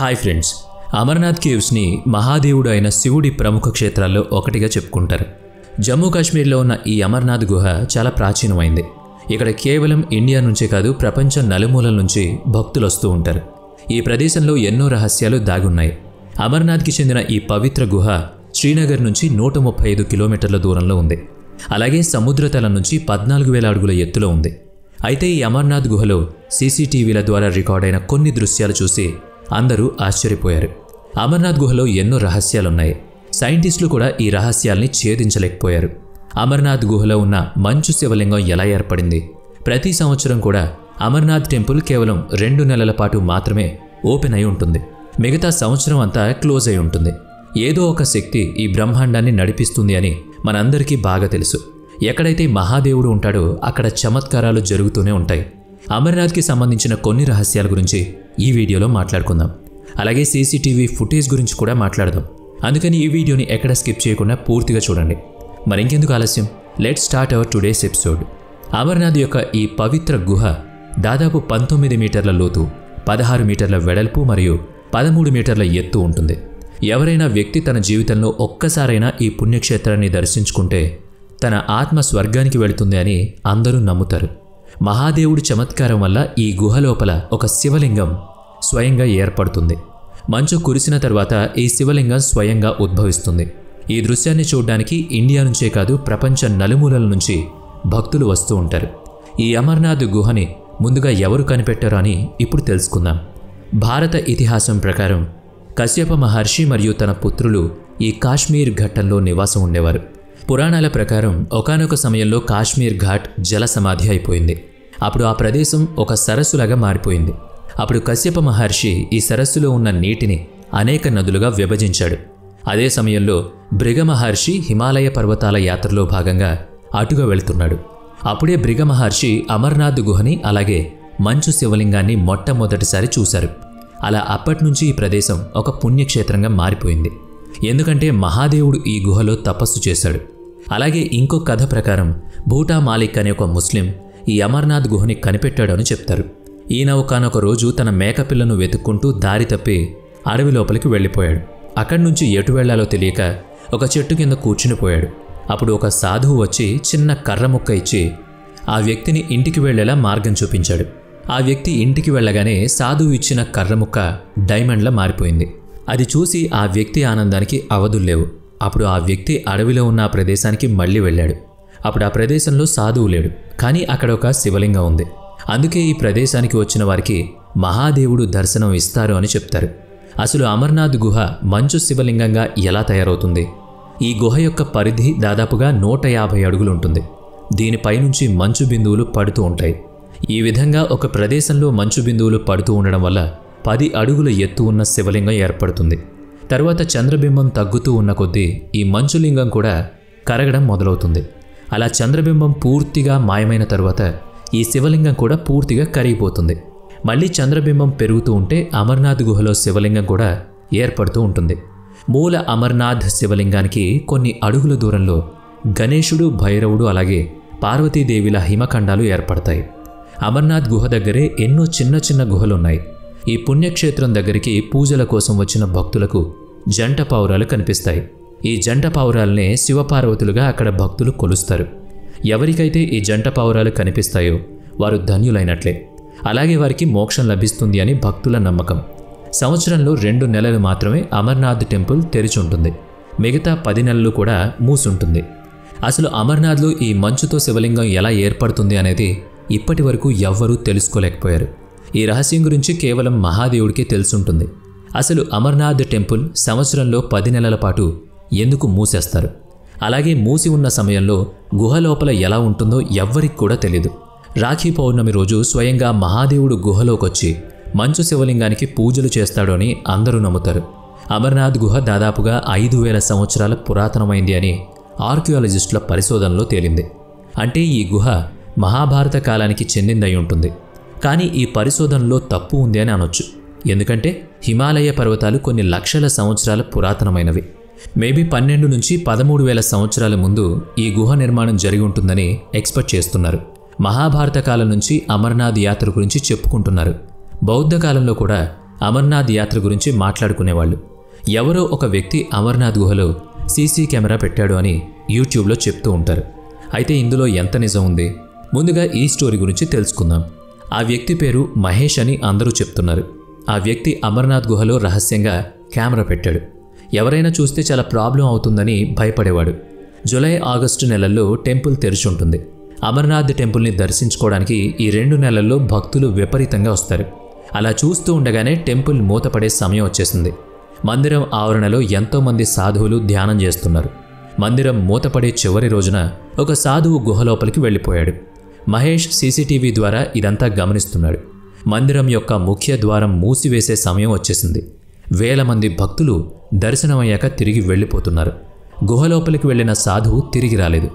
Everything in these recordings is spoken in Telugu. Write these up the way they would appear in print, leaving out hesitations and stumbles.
హాయ్ ఫ్రెండ్స్, అమర్నాథ్ కేవ్స్ని మహాదేవుడు అయిన శివుడి ప్రముఖ క్షేత్రాల్లో ఒకటిగా చెప్పుకుంటారు. జమ్మూ కాశ్మీర్లో ఉన్న ఈ అమర్నాథ్ గుహ చాలా ప్రాచీనమైంది. ఇక్కడ కేవలం ఇండియా నుంచే కాదు, ప్రపంచం నలుమూలల నుంచి భక్తులు వస్తూ ఉంటారు. ఈ ప్రదేశంలో ఎన్నో రహస్యాలు దాగున్నాయి. అమర్నాథ్కి చెందిన ఈ పవిత్ర గుహ శ్రీనగర్ నుంచి 135 కిలోమీటర్ల దూరంలో ఉంది. అలాగే సముద్రతలం నుంచి 14,000 అడుగుల ఎత్తులో ఉంది. అయితే ఈ అమర్నాథ్ గుహలో సీసీటీవీల ద్వారా రికార్డైన కొన్ని దృశ్యాలు చూసి అందరూ ఆశ్చర్యపోయారు. అమర్నాథ్ గుహలో ఎన్నో రహస్యాలున్నాయి. సైంటిస్టులు కూడా ఈ రహస్యాల్ని ఛేదించలేకపోయారు. అమర్నాథ్ గుహలో ఉన్న మంచు శివలింగం ఎలా ఏర్పడింది? ప్రతి సంవత్సరం కూడా అమర్నాథ్ టెంపుల్ కేవలం 2 నెలల పాటు మాత్రమే ఓపెన్ అయి ఉంటుంది. మిగతా సంవత్సరం అంతా క్లోజ్ అయి ఉంటుంది. ఏదో ఒక శక్తి ఈ బ్రహ్మాండాన్ని నడిపిస్తుంది అని మనందరికీ బాగా తెలుసు. ఎక్కడైతే మహాదేవుడు ఉంటాడో అక్కడ చమత్కారాలు జరుగుతూనే ఉంటాయి. అమర్నాథ్కి సంబంధించిన కొన్ని రహస్యాల గురించి ఈ వీడియోలో మాట్లాడుకుందాం. అలాగే సీసీటీవీ ఫుటేజ్ గురించి కూడా మాట్లాడదాం. అందుకని ఈ వీడియోని ఎక్కడ స్కిప్ చేయకుండా పూర్తిగా చూడండి. మరింకెందుకు ఆలస్యం, let's start our today's episode. Amarnath యొక్క ఈ పవిత్ర గుహ దాదాపు 19 మీటర్ల లోతు, 16 మీటర్ల వెడల్పు మరియు 13 మీటర్ల ఎత్తు ఉంటుంది. ఎవరైనా వ్యక్తి తన జీవితంలో ఒక్కసారైనా ఈ పుణ్యక్షేత్రాన్ని దర్శించుకుంటే తన ఆత్మ స్వర్గానికి వెళుతుంది అని అందరూ నమ్ముతారు. మహాదేవుడి చమత్కారం వల్ల ఈ గుహ లోపల ఒక శివలింగం స్వయంగా ఏర్పడుతుంది. మంచు కురిసిన తర్వాత ఈ శివలింగం స్వయంగా ఉద్భవిస్తుంది. ఈ దృశ్యాన్ని చూడడానికి ఇండియా నుంచే కాదు, ప్రపంచ నలుమూలల నుంచి భక్తులు వస్తూ ఉంటారు. ఈ అమర్నాథ్ గుహని ముందుగా ఎవరు కనిపెట్టారో అని ఇప్పుడు తెలుసుకుందాం. భారత ఇతిహాసం ప్రకారం కశ్యప మహర్షి మరియు తన పుత్రులు ఈ కాశ్మీర్ ఘట్టంలో నివాసం ఉండేవారు. పురాణాల ప్రకారం ఒకానొక సమయంలో కాశ్మీర్ ఘాట్ జల సమాధి అయిపోయింది. అప్పుడు ఆ ప్రదేశం ఒక సరస్సులాగా మారిపోయింది. అప్పుడు కశ్యప మహర్షి ఈ సరస్సులో ఉన్న నీటిని అనేక నదులుగా విభజించాడు. అదే సమయంలో భృగ మహర్షి హిమాలయ పర్వతాల యాత్రలో భాగంగా అటుగా వెళుతున్నాడు. అప్పుడే భృగ మహర్షి అమర్నాథ్ గుహని అలాగే మంచు శివలింగాన్ని మొట్టమొదటిసారి చూశారు. అలా అప్పటినుంచి ఈ ప్రదేశం ఒక పుణ్యక్షేత్రంగా మారిపోయింది. ఎందుకంటే మహాదేవుడు ఈ గుహలో తపస్సు చేశాడు. అలాగే ఇంకో కథ ప్రకారం భూటా మాలిక్ అనే ఒక ముస్లిం ఈ అమర్నాథ్ గుహని కనిపెట్టాడు అని చెప్తారు. ఈయన ఒకానొక రోజు తన మేకపిల్లను వెతుక్కుంటూ దారి తప్పి అడవి లోపలికి వెళ్ళిపోయాడు. అక్కడి నుంచి ఎటు వెళ్లాలో తెలియక ఒక చెట్టు కింద కూర్చునిపోయాడు. అప్పుడు ఒక సాధువు వచ్చి చిన్న కర్ర ముక్క ఇచ్చి ఆ వ్యక్తిని ఇంటికి వెళ్లేలా మార్గం చూపించాడు. ఆ వ్యక్తి ఇంటికి వెళ్ళగానే సాధువు ఇచ్చిన కర్ర ముక్క డైమండ్లా మారిపోయింది. అది చూసి ఆ వ్యక్తి ఆనందానికి అవధుల్లేవు. అప్పుడు ఆ వ్యక్తి అడవిలో ఉన్న ఆ ప్రదేశానికి మళ్ళీ వెళ్ళాడు. అప్పుడు ఆ ప్రదేశంలో సాధువు లేడు, కానీ అక్కడ ఒక శివలింగం ఉంది. అందుకే ఈ ప్రదేశానికి వచ్చిన వారికి మహాదేవుడు దర్శనం ఇస్తారు అని చెప్తారు. అసలు అమర్నాథ్ గుహ మంచు శివలింగంగా ఎలా తయారవుతుంది? ఈ గుహ యొక్క పరిధి దాదాపుగా 150 అడుగులు ఉంటుంది. దీనిపై నుంచి మంచు బిందువులు పడుతూ ఉంటాయి. ఈ విధంగా ఒక ప్రదేశంలో మంచు బిందువులు పడుతూ ఉండడం వల్ల 10 అడుగుల ఎత్తు ఉన్న శివలింగం ఏర్పడుతుంది. తర్వాత చంద్రబింబం తగ్గుతూ ఉన్న కొద్దీ ఈ మంచులింగం కూడా కరగడం మొదలవుతుంది. అలా చంద్రబింబం పూర్తిగా మాయమైన తరువాత ఈ శివలింగం కూడా పూర్తిగా కరిగిపోతుంది. మళ్ళీ చంద్రబింబం పెరుగుతూ ఉంటే అమర్నాథ్ గుహలో శివలింగం కూడా ఏర్పడుతూ ఉంటుంది. మూల అమర్నాథ్ శివలింగానికి కొన్ని అడుగుల దూరంలో గణేశుడు, భైరవుడు అలాగే పార్వతీదేవిల హిమఖండాలు ఏర్పడతాయి. అమర్నాథ్ గుహ దగ్గరే ఎన్నో చిన్న చిన్న గుహలున్నాయి. ఈ పుణ్యక్షేత్రం దగ్గరికి పూజల కోసం వచ్చిన భక్తులకు జంట పావురాలు కనిపిస్తాయి. ఈ జంట పావురాలనే శివపార్వతులుగా అక్కడ భక్తులు కొలుస్తారు. ఎవరికైతే ఈ జంట పావురాలు కనిపిస్తాయో వారు ధన్యులైనట్లే. అలాగే వారికి మోక్షం లభిస్తుంది అని భక్తుల నమ్మకం. సంవత్సరంలో 2 నెలలు మాత్రమే అమర్నాథ్ టెంపుల్ తెరిచి ఉంటుంది. మిగతా 10 నెలలు కూడా మూసుంటుంది. అసలు అమర్నాథ్లో ఈ మంచుతో శివలింగం ఎలా ఏర్పడుతుంది అనేది ఇప్పటి వరకు ఎవ్వరూ తెలుసుకోలేకపోయారు. ఈ రహస్యం గురించి కేవలం మహాదేవుడికే తెలుసుంటుంది. అసలు అమర్నాథ్ టెంపుల్ సంవత్సరంలో 10 నెలల పాటు ఎందుకు మూసేస్తారు? అలాగే మూసి ఉన్న సమయంలో గుహ లోపల ఎలా ఉంటుందో ఎవ్వరికి కూడా తెలీదు. రాఖీ పౌర్ణమి రోజు స్వయంగా మహాదేవుడు గుహలోకొచ్చి మంచు శివలింగానికి పూజలు చేస్తాడు అని అందరూ నమ్ముతారు. అమర్నాథ్ గుహ దాదాపుగా 5,000 సంవత్సరాల పురాతనమైంది అని ఆర్కియాలజిస్టుల పరిశోధనలో తేలింది. అంటే ఈ గుహ మహాభారత కాలానికి చెందిందై ఉంటుంది. కానీ ఈ పరిశోధనలో తప్పు ఉంది అని అనొచ్చు. ఎందుకంటే హిమాలయ పర్వతాలు కొన్ని లక్షల సంవత్సరాల పురాతనమైనవి. మేబీ 12 నుంచి 13,000 సంవత్సరాల ముందు ఈ గుహ నిర్మాణం జరిగి ఉంటుందని ఎక్స్పెక్ట్ చేస్తున్నారు. మహాభారత కాలం నుంచి అమర్నాథ్ యాత్ర గురించి చెప్పుకుంటున్నారు. బౌద్ధ కాలంలో కూడా అమర్నాథ్ యాత్ర గురించి మాట్లాడుకునేవాళ్ళు. ఎవరో ఒక వ్యక్తి అమర్నాథ్ గుహలో సీసీ కెమెరా పెట్టాడు అని యూట్యూబ్లో చెప్తూ ఉంటారు. అయితే ఇందులో ఎంత నిజం ఉంది? ముందుగా ఈ స్టోరీ గురించి తెలుసుకుందాం. ఆ వ్యక్తి పేరు మహేష్ అని అందరూ చెప్తున్నారు. ఆ వ్యక్తి అమర్నాథ్ గుహలో రహస్యంగా కెమెరా పెట్టాడు. ఎవరైనా చూస్తే చాలా ప్రాబ్లం అవుతుందని భయపడేవాడు. జూలై, ఆగస్టు నెలల్లో టెంపుల్ తెరిచి ఉంటుంది. అమర్నాథ్ టెంపుల్ని దర్శించుకోవడానికి ఈ 2 నెలల్లో భక్తులు విపరీతంగా వస్తారు. అలా చూస్తూ ఉండగానే టెంపుల్ మూతపడే సమయం వచ్చేసింది. మందిరం ఆవరణలో ఎంతోమంది సాధువులు ధ్యానం చేస్తున్నారు. మందిరం మూతపడే చివరి రోజున ఒక సాధువు గుహలోపలికి వెళ్ళిపోయాడు. మహేష్ సీసీటీవీ ద్వారా ఇదంతా గమనిస్తున్నాడు. మందిరం యొక్క ముఖ్య ద్వారం మూసివేసే సమయం వచ్చేసింది. వేల మంది భక్తులు దర్శనమయ్యాక తిరిగి వెళ్ళిపోతున్నారు. గుహలోపలికి వెళ్లిన సాధువు తిరిగి రాలేదు.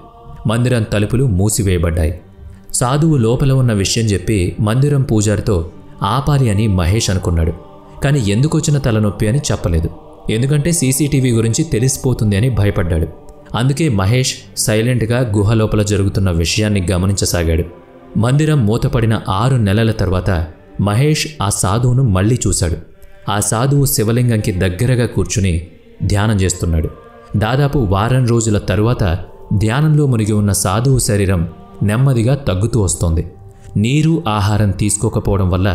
మందిరం తలుపులు మూసివేయబడ్డాయి. సాధువు లోపల ఉన్న విషయం చెప్పి మందిరం పూజారితో ఆపాలి అని మహేష్ అనుకున్నాడు. కానీ ఎందుకొచ్చిన తలనొప్పి అని చెప్పలేదు. ఎందుకంటే సీసీటీవీ గురించి తెలిసిపోతుంది అని భయపడ్డాడు. అందుకే మహేష్ సైలెంట్గా గుహ లోపల జరుగుతున్న విషయాన్ని గమనించసాగాడు. మందిరం మూతపడిన 6 నెలల తర్వాత మహేష్ ఆ సాధువును మళ్లీ చూశాడు. ఆ సాధువు శివలింగంకి దగ్గరగా కూర్చుని ధ్యానం చేస్తున్నాడు. దాదాపు వారం రోజుల తరువాత ధ్యానంలో మునిగి ఉన్న సాధువు శరీరం నెమ్మదిగా తగ్గుతూ వస్తోంది. నీరు, ఆహారం తీసుకోకపోవడం వల్ల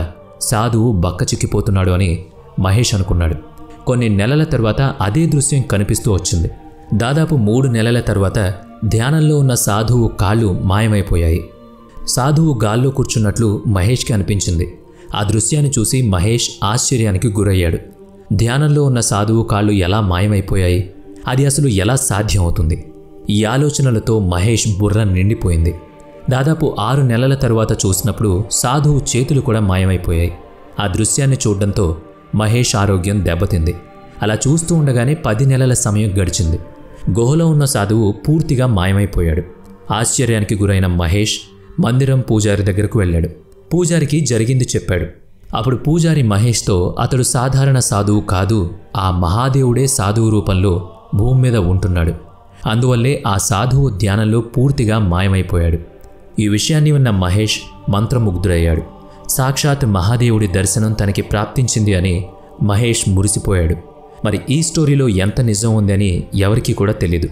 సాధువు బక్కచిక్కిపోతున్నాడు అని మహేష్ అనుకున్నాడు. కొన్ని నెలల తర్వాత అదే దృశ్యం కనిపిస్తూ వచ్చింది. దాదాపు 3 నెలల తర్వాత ధ్యానంలో ఉన్న సాధువు కాళ్ళు మాయమైపోయాయి. సాధువు గాల్లో కూర్చున్నట్లు మహేష్కి అనిపించింది. ఆ దృశ్యాన్ని చూసి మహేష్ ఆశ్చర్యానికి గురయ్యాడు. ధ్యానంలో ఉన్న సాధువు కాళ్ళు ఎలా మాయమైపోయాయి? అది అసలు ఎలా సాధ్యం అవుతుంది? ఈ ఆలోచనలతో మహేష్ బుర్ర నిండిపోయింది. దాదాపు 6 నెలల తరువాత చూసినప్పుడు సాధువు చేతులు కూడా మాయమైపోయాయి. ఆ దృశ్యాన్ని చూడడంతో మహేష్ ఆరోగ్యం దెబ్బతింది. అలా చూస్తూ ఉండగానే 10 నెలల సమయం గడిచింది. గుహలో ఉన్న సాధువు పూర్తిగా మాయమైపోయాడు. ఆశ్చర్యానికి గురైన మహేష్ మందిరం పూజారి దగ్గరకు వెళ్ళాడు. పూజారికి జరిగింది చెప్పాడు. అప్పుడు పూజారి మహేష్తో అతడు సాధారణ సాధువు కాదు, ఆ మహాదేవుడే సాధువు రూపంలో భూమి మీద ఉంటున్నాడు. అందువల్లే ఆ సాధువు ధ్యానంలో పూర్తిగా మాయమైపోయాడు. ఈ విషయాన్ని విన్న మహేష్ మంత్రముగ్ధుడయ్యాడు. సాక్షాత్ మహాదేవుడి దర్శనం తనకి ప్రాప్తించింది అని మహేష్ మురిసిపోయాడు. మరి ఈ స్టోరీలో ఎంత నిజం ఉంది అని ఎవరికీ కూడా తెలీదు.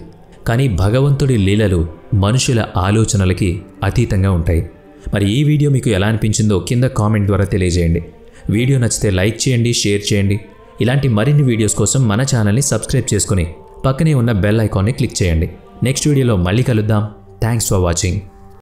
కానీ భగవంతుడి లీలలు మనుషుల ఆలోచనలకి అతీతంగా ఉంటాయి. మరి ఈ వీడియో మీకు ఎలా అనిపించిందో కింద కామెంట్ ద్వారా తెలియజేయండి. వీడియో నచ్చితే లైక్ చేయండి, షేర్ చేయండి. ఇలాంటి మరిన్ని వీడియోస్ కోసం మన ఛానల్ని సబ్స్క్రైబ్ చేసుకుని పక్కనే ఉన్న బెల్ ఐకాన్ని క్లిక్ చేయండి. నెక్స్ట్ వీడియోలో మళ్ళీ కలుద్దాం. Thanks for watching.